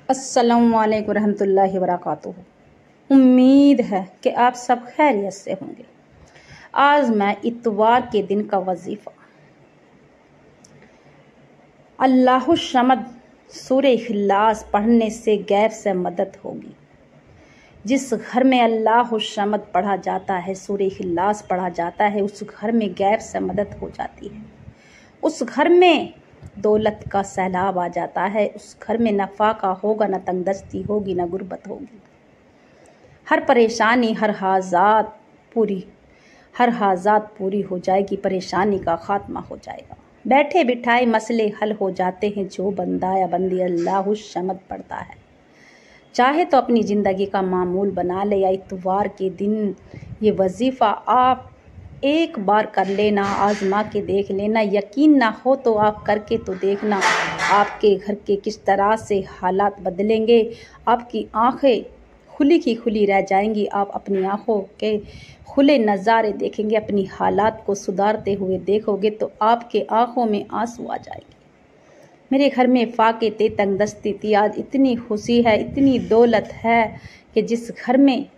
अस्सलामुअलैकुम रहमतुल्लाहि वबरकातुहू। उम्मीद है कि आप सब खैरियत से होंगे। आज मैं इतवार के दिन का वजीफ़ा अल्लाहु समद सूरह इखलास पढ़ने से गैर से मदद होगी। जिस घर में अल्लाहु समद पढ़ा जाता है, सूरह इखलास पढ़ा जाता है, उस घर में गैर से मदद हो जाती है। उस घर में दौलत का सैलाब आ जाता है। उस घर में न फाका होगा, न तंगदस्ती होगी, न गुर्बत होगी। हर परेशानी, हर हाजात पूरी हो जाएगी। परेशानी का खात्मा हो जाएगा। बैठे बिठाए मसले हल हो जाते हैं जो बंदा या बंदी अल्लाहु समद पढ़ता है। चाहे तो अपनी ज़िंदगी का मामूल बना ले या इतवार के दिन ये वजीफ़ा आप एक बार कर लेना, आजमा के देख लेना। यकीन ना हो तो आप करके तो देखना, आपके घर के किस तरह से हालात बदलेंगे। आपकी आंखें खुली की खुली रह जाएंगी। आप अपनी आंखों के खुले नज़ारे देखेंगे, अपनी हालात को सुधारते हुए देखोगे तो आपके आंखों में आंसू आ जाएंगे। मेरे घर में फाके ते तंगदस्ती थी, आज इतनी खुशी है, इतनी दौलत है कि जिस घर में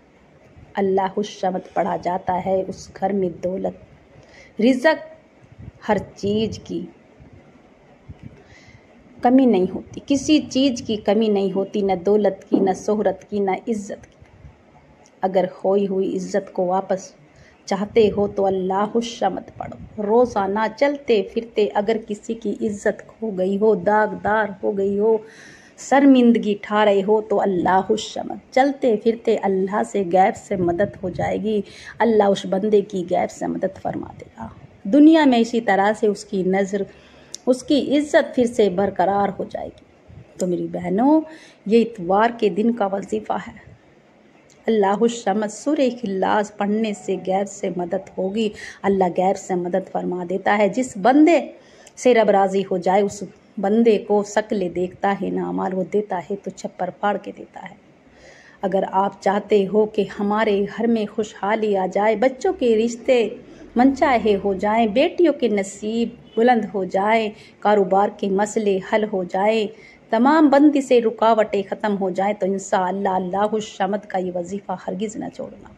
अल्लाहु समद पढ़ा जाता है उस घर में दौलत, रिज़्क़, हर चीज़ की कमी नहीं होती। किसी चीज़ की कमी नहीं होती, न दौलत की, न शोहरत की, न इज़्ज़त की। अगर खोई हुई इज़्ज़त को वापस चाहते हो तो अल्लाहु समद पढ़ो। रोज़ाना चलते फिरते अगर किसी की इज़्ज़त खो गई हो, दागदार हो गई हो, शर्मिंदगी ठा रहे हो तो अल्लाहु समद चलते फिरते अल्लाह से गैब से मदद हो जाएगी। अल्लाह उस बंदे की गैब से मदद फरमा देगा। दुनिया में इसी तरह से उसकी नज़र, उसकी इज़्ज़त फिर से बरकरार हो जाएगी। तो मेरी बहनों, ये इतवार के दिन का वजीफ़ा है। अल्लाहु समद सूरह इखलास पढ़ने से गैब से मदद होगी। अल्लाह गैब से मदद फरमा देता है। जिस बंदे से रब राज़ी हो जाए उस बंदे को शक्ल देखता है ना अमाल वो देता है तो छप्पर फाड़ के देता है। अगर आप चाहते हो कि हमारे घर में खुशहाली आ जाए, बच्चों के रिश्ते मनचाहे हो जाएं, बेटियों के नसीब बुलंद हो जाए, कारोबार के मसले हल हो जाए, तमाम बंदी से रुकावटें ख़त्म हो जाए तो इंशाअल्लाह अल्लाहु समद का ये वजीफ़ा हरगिज़ न छोड़ना।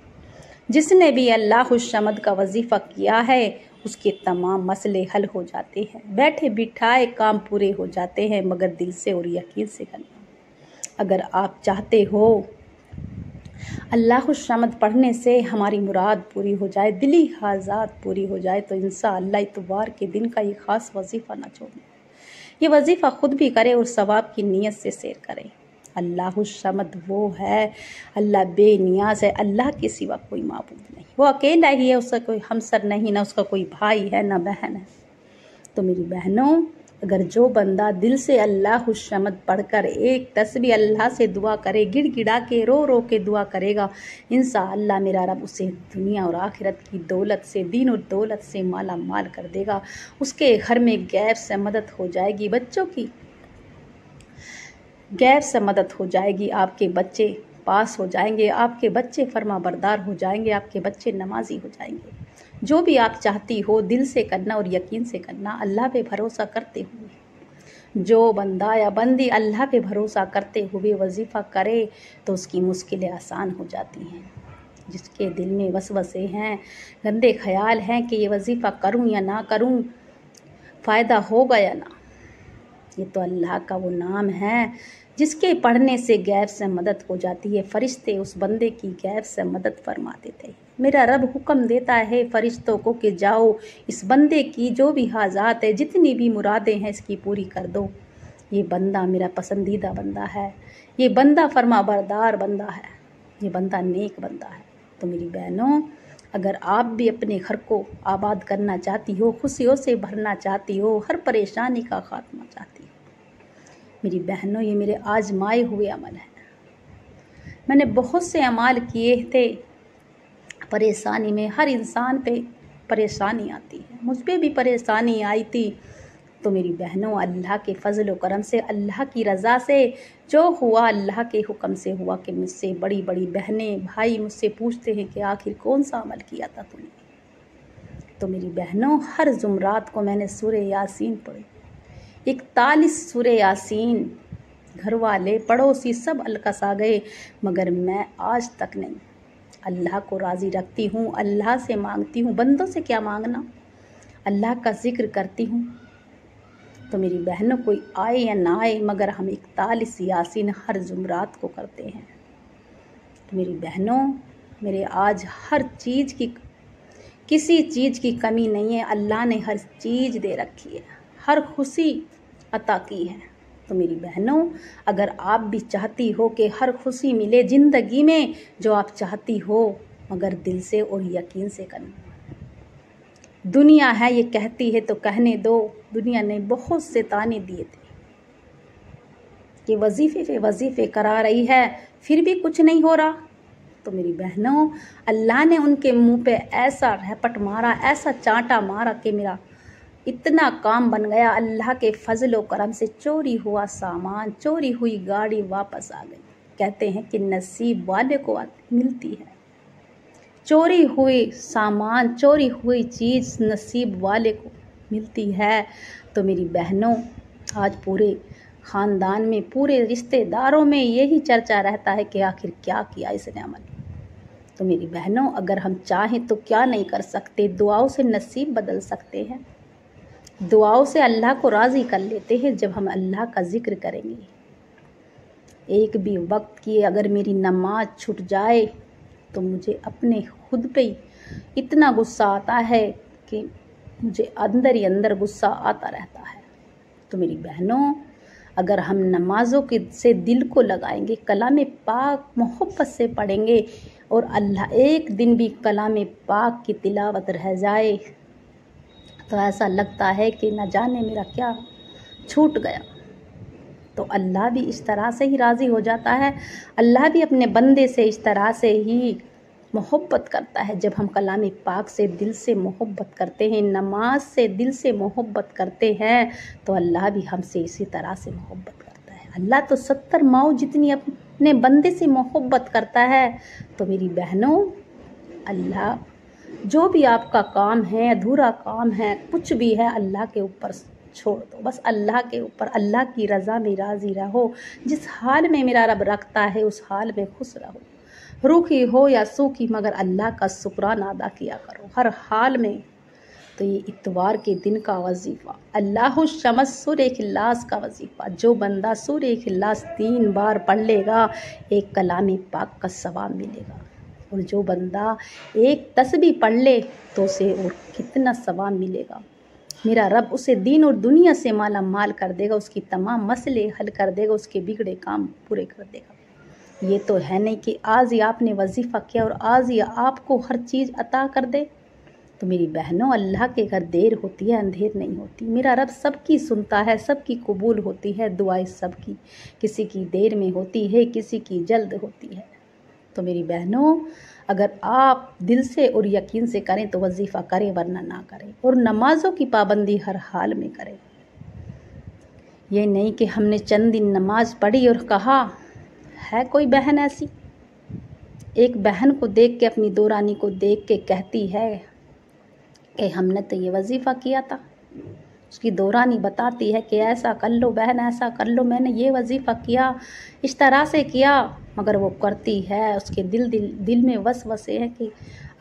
जिसने भी अल्लाहु समद का वजीफ़ा किया है उसके तमाम मसले हल हो जाते हैं। बैठे बिठाए काम पूरे हो जाते हैं, मगर दिल से और यकीन से करना। अगर आप चाहते हो अल्लाहु समद पढ़ने से हमारी मुराद पूरी हो जाए, दिली हाजात पूरी हो जाए तो इंशाअल्लाह इतवार के दिन का ये ख़ास वजीफ़ा ना छोड़ना। ये वजीफ़ा खुद भी करें और सवाब की नीयत से शेयर करें। अल्लाहु समद वो है, अल्लाह बेनियाज है, अल्लाह के सिवा कोई माबूद नहीं। वो अकेला ही है, उसका कोई हमसर नहीं, ना उसका कोई भाई है, ना बहन है। तो मेरी बहनों, अगर जो बंदा दिल से अल्लाहु समद पढ़कर एक तस्बीह अल्लाह से दुआ करे, गिड़गिड़ा के रो रो के दुआ करेगा, इंशाअल्लाह मेरा रब उसे दुनिया और आखिरत की दौलत से, दीन और दौलत से माला माल कर देगा। उसके घर में गैब से मदद हो जाएगी, बच्चों की गैब से मदद हो जाएगी। आपके बच्चे पास हो जाएंगे, आपके बच्चे फर्मा बरदार हो जाएंगे, आपके बच्चे नमाजी हो जाएंगे। जो भी आप चाहती हो दिल से करना और यकीन से करना, अल्लाह पे भरोसा करते हुए। जो बंदा या बंदी अल्लाह पे भरोसा करते हुए वजीफ़ा करे तो उसकी मुश्किलें आसान हो जाती हैं। जिसके दिल में वसवसे हैं, गंदे ख्याल हैं कि ये वजीफ़ा करूं या ना करूं, फ़ायदा होगा या ना, ये तो अल्लाह का वो नाम है जिसके पढ़ने से गैब से मदद हो जाती है। फ़रिश्ते उस बंदे की गैब से मदद फरमा देते हैं। मेरा रब हुक्म देता है फ़रिश्तों को कि जाओ इस बंदे की जो भी हाजात है, जितनी भी मुरादें हैं, इसकी पूरी कर दो। ये बंदा मेरा पसंदीदा बंदा है, ये बंदा फरमा बरदार बंदा है, ये बंदा नेक बंदा है। तो मेरी बहनों, अगर आप भी अपने घर को आबाद करना चाहती हो, खुशियों से भरना चाहती हो, हर परेशानी का खात्मा चाहती हो, मेरी बहनों, ये मेरे आजमाए हुए अमल है। मैंने बहुत से अमाल किए थे। परेशानी में हर इंसान पे परेशानी आती है, मुझ पे भी परेशानी आई थी। तो मेरी बहनों, अल्लाह के फजल व करम से, अल्लाह की रज़ा से जो हुआ अल्लाह के हुक्म से हुआ कि मुझसे बड़ी बड़ी बहनें भाई मुझसे पूछते हैं कि आखिर कौन सा अमल किया था तूने। तो मेरी बहनों, हर जुमरात को मैंने सूरह यासीन पढ़ी। 41 सूरह यासीन घर वाले पड़ोसी सब अलकस आ गए, मगर मैं आज तक नहीं। अल्लाह को राज़ी रखती हूँ, अल्लाह से मांगती हूँ, बंदों से क्या मांगना, अल्लाह का जिक्र करती हूँ। तो मेरी बहनों, कोई आए या ना आए, मगर हम 41 यासीन हर जुमरात को करते हैं। तो मेरी बहनों, मेरे आज हर चीज़ की, किसी चीज़ की कमी नहीं है। अल्लाह ने हर चीज़ दे रखी है, हर खुशी अता की है। तो मेरी बहनों, अगर आप भी चाहती हो कि हर खुशी मिले ज़िंदगी में जो आप चाहती हो, मगर दिल से और यकीन से करना। दुनिया है ये कहती है तो कहने दो, दुनिया ने बहुत से ताने दिए थे कि वजीफे पे वजीफे करा रही है, फिर भी कुछ नहीं हो रहा। तो मेरी बहनों, अल्लाह ने उनके मुंह पे ऐसा रैपट मारा, ऐसा चांटा मारा कि मेरा इतना काम बन गया। अल्लाह के फजल व करम से चोरी हुआ सामान, चोरी हुई गाड़ी वापस आ गई। कहते हैं कि नसीब वाले को मिलती है, चोरी हुई सामान, चोरी हुई चीज़ नसीब वाले को मिलती है। तो मेरी बहनों, आज पूरे ख़ानदान में, पूरे रिश्तेदारों में यही चर्चा रहता है कि आखिर क्या किया इसने अमल। तो मेरी बहनों, अगर हम चाहें तो क्या नहीं कर सकते, दुआओं से नसीब बदल सकते हैं, दुआओं से अल्लाह को राज़ी कर लेते हैं। जब हम अल्लाह का जिक्र करेंगे, एक भी वक्त की अगर मेरी नमाज छूट जाए तो मुझे अपने खुद पे ही इतना गुस्सा आता है कि मुझे अंदर ही अंदर गुस्सा आता रहता है। तो मेरी बहनों, अगर हम नमाज़ों के से दिल को लगाएंगे, कलाम पाक मोहब्बत से पढ़ेंगे, और अल्लाह एक दिन भी कलाम पाक की तिलावत रह जाए तो ऐसा लगता है कि न जाने मेरा क्या छूट गया। तो अल्लाह भी इस तरह से ही राज़ी हो जाता है। अल्लाह भी अपने बंदे से इस तरह से ही मोहब्बत करता है। जब हम कलाम पाक से दिल से मोहब्बत करते हैं, नमाज से दिल से मोहब्बत करते हैं, तो अल्लाह भी हमसे इसी तरह से मोहब्बत करता है। अल्लाह तो 70 माओ जितनी अपने बंदे से मोहब्बत करता है। तो मेरी बहनों, अल्लाह जो भी आपका काम है, अधूरा काम है, कुछ भी है, अल्लाह के ऊपर छोड़ दो। बस अल्लाह के ऊपर, अल्लाह की रज़ा में राज़ी रहो। जिस हाल में मेरा रब रखता है उस हाल में खुश रहो, रूखी हो या सूखी, मगर अल्लाह का शुक्राना अदा किया करो हर हाल में। तो ये इतवार के दिन का वजीफ़ा, अल्लाहु शमस सूरह इखलास का वजीफ़ा, जो बंदा सूरह इखलास 3 बार पढ़ लेगा, एक कलाम पाक का सवाब मिलेगा। और जो बंदा एक तस्बीह पढ़ ले तो उसे और कितना सवाब मिलेगा। मेरा रब उसे दीन और दुनिया से माला माल कर देगा, उसकी तमाम मसले हल कर देगा, उसके बिगड़े काम पूरे कर देगा। ये तो है नहीं कि आज ही आपने वजीफ़ा किया और आज ही आपको हर चीज़ अता कर दे। तो मेरी बहनों, अल्लाह के घर देर होती है, अंधेर नहीं होती। मेरा रब सबकी सुनता है, सबकी कबूल होती है दुआएं सबकी, किसी की देर में होती है, किसी की जल्द होती है। तो मेरी बहनों, अगर आप दिल से और यकीन से करें तो वजीफ़ा करें, वरना ना करें। और नमाज़ों की पाबंदी हर हाल में करें। ये नहीं कि हमने चंद दिन नमाज पढ़ी और कहा, है कोई बहन ऐसी, एक बहन को देख के, अपनी दौरानी को देख के कहती है कि हमने तो ये वजीफ़ा किया था। उसकी दौरानी बताती है कि ऐसा कर लो बहन, ऐसा कर लो, मैंने ये वजीफ़ा किया, इस तरह से किया, मगर वो करती है। उसके दिल में वसवसे हैं कि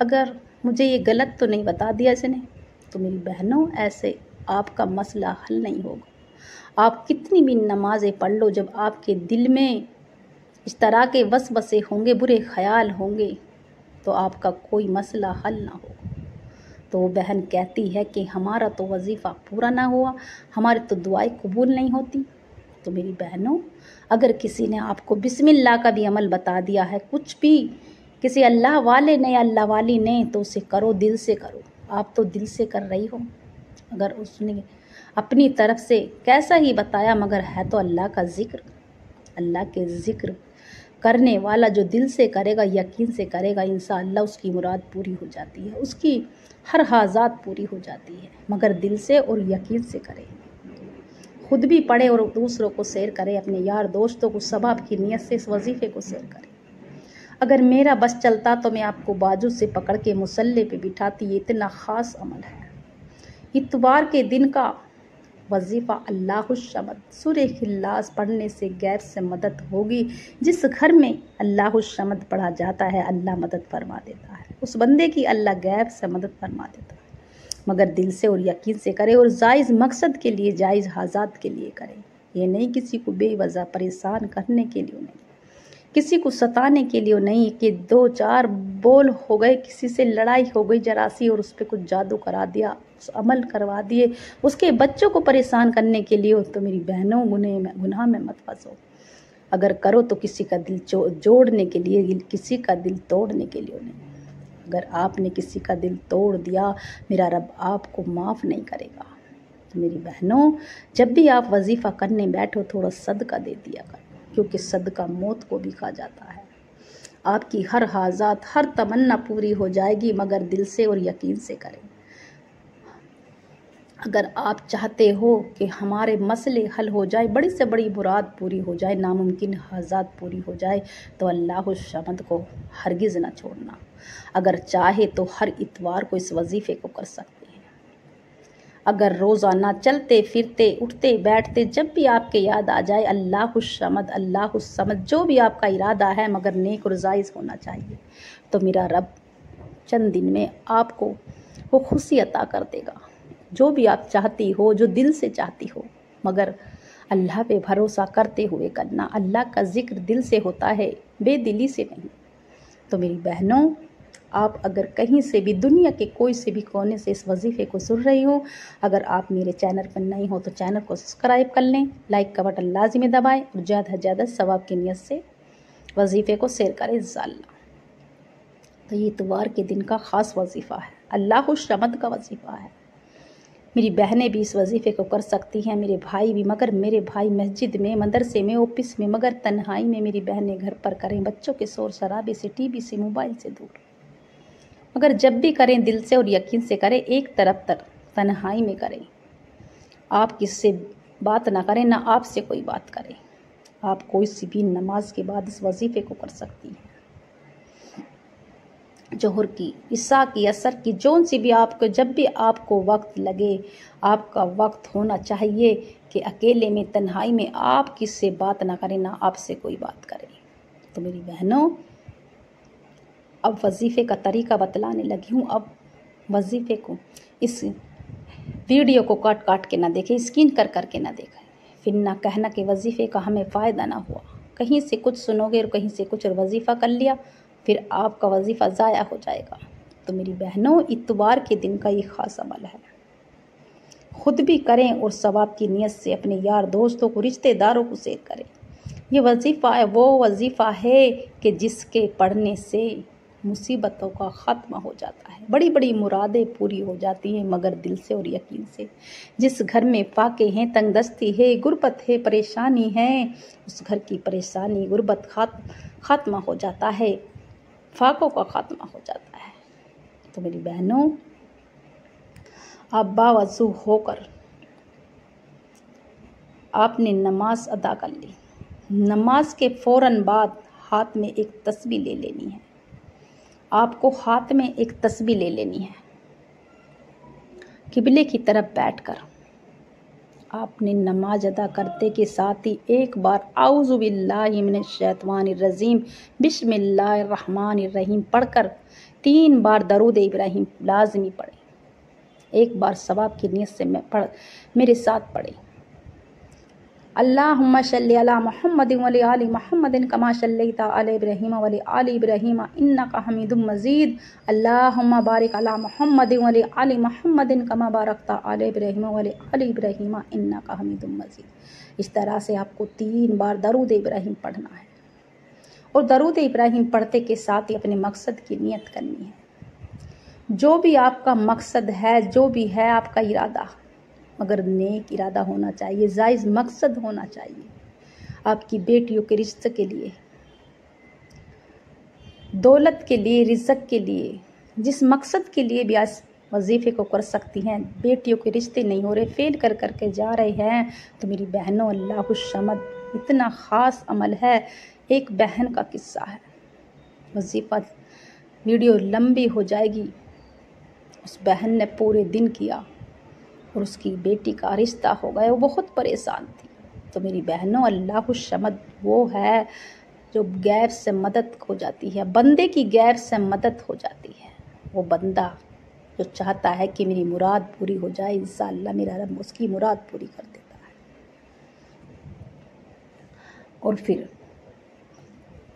अगर मुझे ये गलत तो नहीं बता दिया इसने। तो मेरी बहनों, ऐसे आपका मसला हल नहीं होगा। आप कितनी भी नमाज़ें पढ़ लो, जब आपके दिल में इस तरह के वसवसे होंगे, बुरे ख्याल होंगे, तो आपका कोई मसला हल ना होगा। तो वो बहन कहती है कि हमारा तो वजीफ़ा पूरा ना हुआ, हमारी तो दुआएं कबूल नहीं होती। तो मेरी बहनों, अगर किसी ने आपको बिस्मिल्लाह का भी अमल बता दिया है, कुछ भी किसी अल्लाह वाले ने या अल्लाह वाली ने, तो उसे करो, दिल से करो। आप तो दिल से कर रही हो। अगर उसने अपनी तरफ से कैसा ही बताया, मगर है तो अल्लाह का ज़िक्र। अल्लाह के ज़िक्र करने वाला जो दिल से करेगा, यकीन से करेगा, इंशाअल्लाह उसकी मुराद पूरी हो जाती है, उसकी हर हाजात पूरी हो जाती है। मगर दिल से और यकीन से करे, खुद भी पढ़े और दूसरों को शेयर करे, अपने यार दोस्तों को सवाब की नीयत से इस वजीफ़े को शेयर करे। अगर मेरा बस चलता तो मैं आपको बाजू से पकड़ के मुसल्ले पे बिठाती। ये इतना ख़ास अमल है, इतवार के दिन का वजीफ़ा अल्लाहुस्समद सूरह इखलास पढ़ने से गैर से मदद होगी। जिस घर में अल्लाहुस्समद पढ़ा जाता है अल्लाह मदद फरमा देता है, उस बंदे की अल्लाह गैर से मदद फरमा देता है। मगर दिल से और यकीन से करे और जायज़ मकसद के लिए, जायज़ हाजात के लिए करे। ये नहीं किसी को बेवजह परेशान करने के लिए नहीं, किसी को सताने के लिए नहीं कि 2-4 बोल हो गए, किसी से लड़ाई हो गई जरा सी और उस पर कुछ जादू करा दिया, अमल करवा दिए, उसके बच्चों को परेशान करने के लिए हो। तो मेरी बहनों गुनाह में मत फंसो। अगर करो तो किसी का दिल जोड़ने के लिए, किसी का दिल तोड़ने के लिए नहीं। अगर आपने किसी का दिल तोड़ दिया, मेरा रब आपको माफ़ नहीं करेगा। तो मेरी बहनों, जब भी आप वजीफ़ा करने बैठो थोड़ा सदका दे दिया करो, क्योंकि सदका मौत को भी खा जाता है। आपकी हर हाजात, हर तमन्ना पूरी हो जाएगी, मगर दिल से और यकीन से करें। अगर आप चाहते हो कि हमारे मसले हल हो जाए, बड़ी से बड़ी मुराद पूरी हो जाए, नामुमकिन हाजात पूरी हो जाए, तो अल्लाहुस्समद को हरगिज़ ना छोड़ना। अगर चाहे तो हर इतवार को इस वजीफ़े को कर सकते हैं। अगर रोज़ाना चलते फिरते उठते बैठते जब भी आपके याद आ जाए अल्लाहुस्समद अल्लाहुस्समद, जो भी आपका इरादा है मगर नेक और जायज़ होना चाहिए, तो मेरा रब चंद दिन में आपको वो खुशी अता कर देगा। जो भी आप चाहती हो, जो दिल से चाहती हो, मगर अल्लाह पे भरोसा करते हुए करना। अल्लाह का जिक्र दिल से होता है, बेदिली से नहीं। तो मेरी बहनों, आप अगर कहीं से भी, दुनिया के कोई से भी कोने से इस वजीफ़े को सुन रही हो, अगर आप मेरे चैनल पर नई हो तो चैनल को सब्सक्राइब कर लें, लाइक का बटन लाजिमी दबाएं और ज़्यादा से ज़्यादा सवाब की नीयत से वजीफ़े को शेयर करें इंशाअल्लाह। तो ये इतवार के दिन का ख़ास वजीफ़ा है, अल्लाहुस्समद का वजीफ़ा है। मेरी बहनें भी इस वजीफ़े को कर सकती हैं, मेरे भाई भी, मगर मेरे भाई मस्जिद में, मदरसे में, ऑफिस में, मगर तन्हाई में मेरी बहनें घर पर करें, बच्चों के शोर शराबे से, टीवी से, मोबाइल से दूर। मगर जब भी करें दिल से और यकीन से करें, एक तरफ तन्हाई में करें। आप किससे बात ना करें, ना आपसे कोई बात करे। आप कोई सी भी नमाज के बाद इस वजीफ़े को कर सकती हैं, जोहर की, इशा की, असर की, जौन सी भी आपको, जब भी आपको वक्त लगे, आपका वक्त होना चाहिए कि अकेले में, तन्हाई में आप किससे बात ना करें, ना आपसे कोई बात करे। तो मेरी बहनों, अब वजीफ़े का तरीका बतलाने लगी हूँ। अब वजीफ़े को, इस वीडियो को काट काट के ना देखें, स्किन कर करके ना देखें, फिर ना कहना कि वजीफ़े का हमें फ़ायदा ना हुआ। कहीं से कुछ सुनोगे और कहीं से कुछ, और वजीफ़ा कर लिया, फिर आपका वजीफ़ा ज़ाया हो जाएगा। तो मेरी बहनों, इतवार के दिन का ये ख़ास अमल है, खुद भी करें और सवाब की नीयत से अपने यार दोस्तों को, रिश्तेदारों को शेयर करें। ये वजीफ़ा है, वो वजीफ़ा है कि जिसके पढ़ने से मुसीबतों का ख़त्म हो जाता है, बड़ी बड़ी मुरादें पूरी हो जाती हैं, मगर दिल से और यकीन से। जिस घर में फाके हैं, तंगदस्ती है, गुर्बत है, परेशानी है, उस घर की परेशानी, गुर्बत ख़त्म हो जाता है, फाकों का ख़त्म हो जाता है। तो मेरी बहनों, आप बावज़ू होकर आपने नमाज अदा कर ली, नमाज के फ़ौरन बाद हाथ में एक तस्बीह ले लेनी है। आपको हाथ में एक तस्बीह ले लेनी है, किबले की तरफ बैठकर आपने नमाज अदा करते के साथ ही एक बार औज़ु बिल्लाहि मिनश शैतानिर रजीम बिस्मिल्लाहिर रहमानिर रहीम पढ़कर 3 बार दरूद इब्राहिम लाज़मी पढ़ें। एक बार सवाब की नीयत से मेरे साथ पढ़ें। अल्लाहुम्मा सल्लि अला मुहम्मदिन व अला आलि मुहम्मदिन कमा सल्लैता अला इब्राहीम व अला आलि इब्राहीम इन्नका हमीदुम मजीद। अल्लाहुम्मा बारिक अला मुहम्मदिन व अला आलि मुहम्मदिन कमा बारकता अला इब्राहीम व अला आलि इब्राहीम इन्नका हमीदुम मजीद। इस तरह से आपको 3 बार दरूद इब्राहीम पढ़ना है, और दरूद इब्राहीम पढ़ते के साथ ही अपने मकसद की नियत करनी है। जो भी आपका मकसद है, जो भी है आपका इरादा, मगर नेक इरादा होना चाहिए, जायज़ मकसद होना चाहिए। आपकी बेटियों के रिश्ते के लिए, दौलत के लिए, रिज़्क़ के लिए, जिस मकसद के लिए भी आज वजीफ़े को कर सकती हैं। बेटियों के रिश्ते नहीं हो रहे, फेल कर करके जा रहे हैं, तो मेरी बहनों, अल्लाहुस्समद इतना ख़ास अमल है। एक बहन का किस्सा है, वजीफ़ा वीडियो लंबी हो जाएगी। उस बहन ने पूरे दिन किया, और उसकी बेटी का रिश्ता हो गया, वो बहुत परेशान थी। तो मेरी बहनों, अल्लाहुश समद वो है जो गैर से मदद हो जाती है, बंदे की गैर से मदद हो जाती है। वो बंदा जो चाहता है कि मेरी मुराद पूरी हो जाए, इंशाअल्लाह मेरा रब उसकी मुराद पूरी कर देता है। और फिर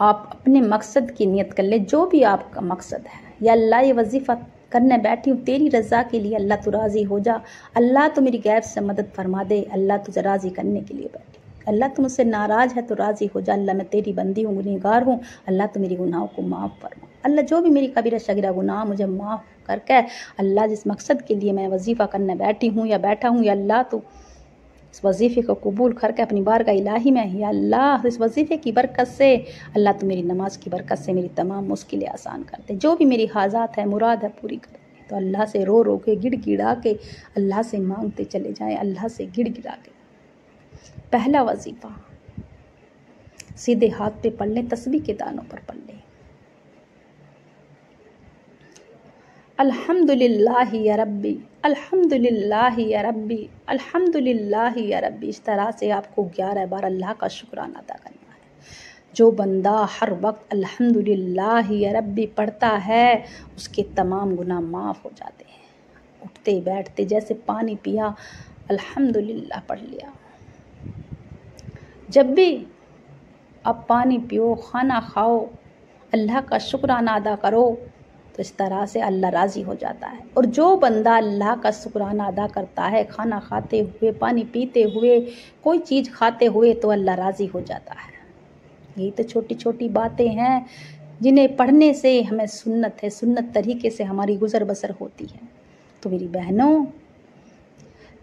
आप अपने मकसद की नियत कर ले, जो भी आपका मकसद है। या अल्लाह ये वजीफ़ा करने बैठी हूँ तेरी रज़ा के लिए, अल्लाह तू राज़ी हो जा, अल्लाह तो मेरी गैब से मदद फरमा दे, अल्लाह तुझे राज़ी करने के लिए बैठी, अल्लाह तू मुझसे नाराज़ है तो राज़ी हो जा, अल्लाह मैं तेरी बंदी हूँ, गुनहगार हूँ, अल्लाह तो मेरी गुनाहों को माफ़ फरमा, अल्लाह जो भी मेरी कबीरा शगीरा गुनाह मुझे माफ़ करके, अल्लाह जिस मकसद के लिए मैं वजीफ़ा करने बैठी हूँ या बैठा हूँ, या अल्लाह तो इस वजीफ़े को कबूल करके अपनी बारगाह इलाही में, या अल्लाह इस वजीफ़े की बरकत से, अल्लाह तो मेरी नमाज की बरकत से मेरी तमाम मुश्किलें आसान कर दे, जो भी मेरी हाजात है मुराद है पूरी कर दे। तो अल्लाह से रो रो के गिड़गिड़ा के अल्लाह से मांगते चले जाएं, अल्लाह से गिड़गिड़ा के। पहला वजीफ़ा सीधे हाथ पे पढ़ लें, तस्बीह के दानों पर पढ़ लें। अल्हम्दुलिल्लाह या रब्बी, अल्हम्दुलिल्लाह या रब्बी, अल्हम्दुलिल्लाह या रब्बी। इस तरह से आपको 11 बार अल्लाह का शुक्राना अदा करना है। जो बंदा हर वक्त अल्हम्दुलिल्लाह या रब्बी पढ़ता है, उसके तमाम गुनाह माफ़ हो जाते हैं। उठते बैठते जैसे पानी पिया, अल्हम्दुलिल्लाह पढ़ लिया। जब भी आप पानी पियो, खाना खाओ, अल्लाह का शुक्राना अदा करो, तो इस तरह से अल्लाह राज़ी हो जाता है। और जो बंदा अल्लाह का शुक्राना अदा करता है, खाना खाते हुए, पानी पीते हुए, कोई चीज़ खाते हुए, तो अल्लाह राज़ी हो जाता है। यही तो छोटी छोटी बातें हैं जिन्हें पढ़ने से हमें सुन्नत है, सुन्नत तरीके से हमारी गुजर बसर होती है। तो मेरी बहनों,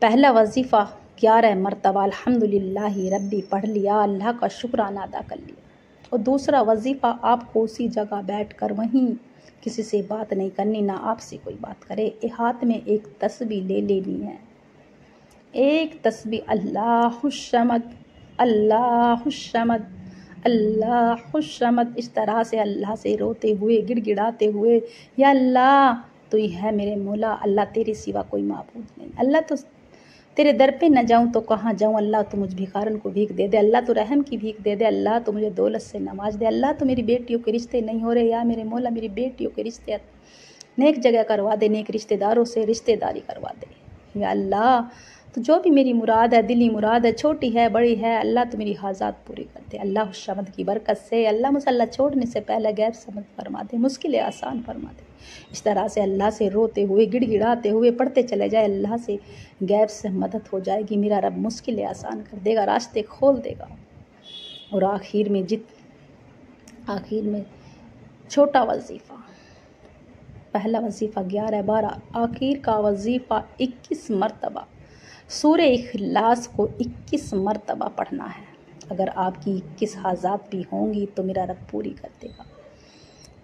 पहला वजीफ़ा 11 मरतबा अल्हम्दुलिल्लाह रब्बी पढ़ लिया, अल्लाह का शुक्राना अदा कर लिया। और दूसरा वजीफ़ा आपको उसी जगह बैठकर वहीं किसी से बात नहीं करनी, ना आपसे कोई बात करे, हाथ में एक तस्बीह ले लेनी है। एक तस्बीह अल्लाहुस्समद, अल्लाहुस्समद, अल्लाहुस्समद। इस तरह से अल्लाह से रोते हुए, गिड़गिड़ाते हुए, या अल्लाह तो ही है मेरे मौला, अल्लाह तेरे सिवा कोई माबूद नहीं, अल्लाह तो तेरे दर पे न जाऊं तो कहाँ जाऊं, अल्लाह तो मुझ भिखारन को भीख दे दे, अल्लाह तो रहम की भीख दे दे, अल्लाह तो मुझे दौलत से नवाज दे, अल्लाह तो मेरी बेटियों के रिश्ते नहीं हो रहे, या मेरे मौला मेरी बेटियों के रिश्ते नेक जगह करवा दे, नेक रिश्तेदारों से रिश्तेदारी करवा दे, या अल्लाह तो जो भी मेरी मुराद है, दिली मुराद है, छोटी है बड़ी है, अल्लाह तो मेरी हाजात पूरी कर दे, अल्लाह शमद की बरकत से, अल्लाह मुसल्ला छोड़ने से पहले गैर समझ फरमा दे, मुश्किलें आसान फरमा दे। इस तरह से अल्लाह से रोते हुए, गिड़गिड़ाते हुए पढ़ते चले जाए, अल्लाह से गैब से मदद हो जाएगी, मेरा रब मुश्किलें आसान कर देगा, रास्ते खोल देगा। और आखिर में छोटा वजीफ़ा, पहला वजीफ़ा 11 बार, आखिर का वजीफ़ा 21 मरतबा सूरे इखलास को 21 मरतबा पढ़ना है। अगर आपकी 21 हाजात भी होंगी तो मेरा रब पूरी कर देगा।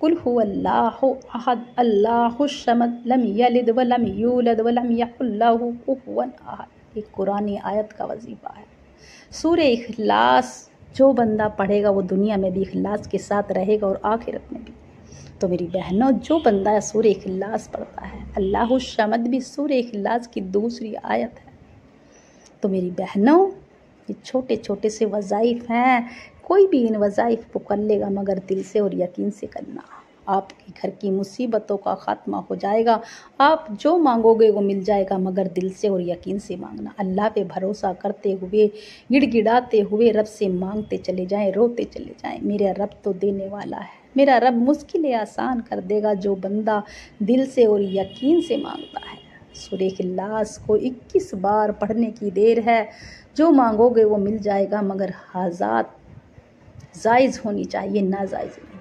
कुल हुवल्लाहु अहद अल्लाहुस समद लम यलिद व लम यूलद व लम यकुल लहू कुफुवन अहद। एक कुरानी आयत का वजीफ़ा है। सूरे इखलास जो बंदा पढ़ेगा वो दुनिया में भी इखलास के साथ रहेगा और आखिरत में भी। तो मेरी बहनों, जो बंदा सूरे इखलास पढ़ता है, अल्लाहुस समद भी सूरे इखलास की दूसरी आयत है। तो मेरी बहनों, ये छोटे छोटे से वज़ाइफ हैं, कोई भी इन वज़ाइफ को कर लेगा मगर दिल से और यकीन से करना। आपके घर की मुसीबतों का ख़ात्मा हो जाएगा, आप जो मांगोगे वो मिल जाएगा, मगर दिल से और यकीन से मांगना। अल्लाह पे भरोसा करते हुए, गिड़गिड़ाते हुए रब से मांगते चले जाएं, रोते चले जाएं। मेरा रब तो देने वाला है, मेरा रब मुश्किलें आसान कर देगा जो बंदा दिल से और यकीन से मांगता है। सूरे इखलास को 21 बार पढ़ने की देर है, जो मांगोगे वो मिल जाएगा, मगर हाजात जायज़ होनी चाहिए, नाजायज़ नहीं।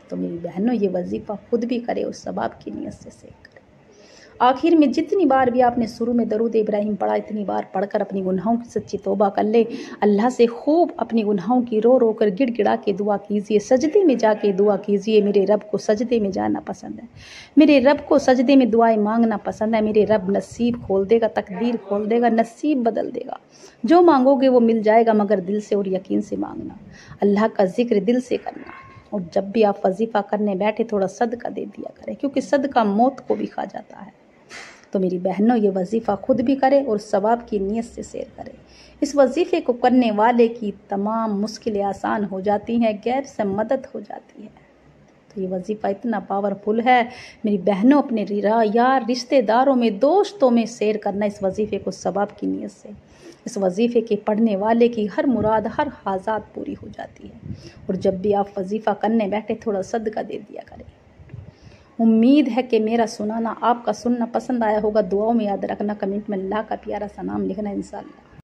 तो मेरी बहनों, ये वजीफ़ा खुद भी करे और सवाब की नीयत से करे। आखिर में जितनी बार भी आपने शुरू में दरूद इब्राहिम पढ़ा, इतनी बार पढ़कर अपनी गुनाहों की सच्ची तौबा कर ले। अल्लाह से खूब अपनी गुनाहों की रो रो कर गिड़गिड़ा के दुआ कीजिए, सजदे में जाके दुआ कीजिए। मेरे रब को सजदे में जाना पसंद है, मेरे रब को सजदे में दुआएं मांगना पसंद है। मेरे रब नसीब खोल देगा, तकदीर खोल देगा, नसीब बदल देगा। जो मांगोगे वो मिल जाएगा, मगर दिल से और यकीन से मांगना। अल्लाह का जिक्र दिल से करना। और जब भी आप वजीफ़ा करने बैठे थोड़ा सदका दे दिया करें, क्योंकि सदका मौत को भी खा जाता है। तो मेरी बहनों ये वजीफ़ा खुद भी करे और सवाब की नीयत से शेयर करे। इस वजीफ़े को करने वाले की तमाम मुश्किलें आसान हो जाती हैं, गैर से मदद हो जाती है। तो ये वजीफ़ा इतना पावरफुल है। मेरी बहनों, अपने यार, रिश्तेदारों में, दोस्तों में शेयर करना इस वजीफ़े को सवाब की नीयत से। इस वजीफ़े के पढ़ने वाले की हर मुराद, हर हाजात पूरी हो जाती है। और जब भी आप वजीफ़ा करने बैठे थोड़ा सदका दे दिया करें। उम्मीद है कि मेरा सुनाना आपका सुनना पसंद आया होगा। दुआओं में याद रखना, कमेंट में अल्लाह का प्यारा सा नाम लिखना इंशाअल्लाह।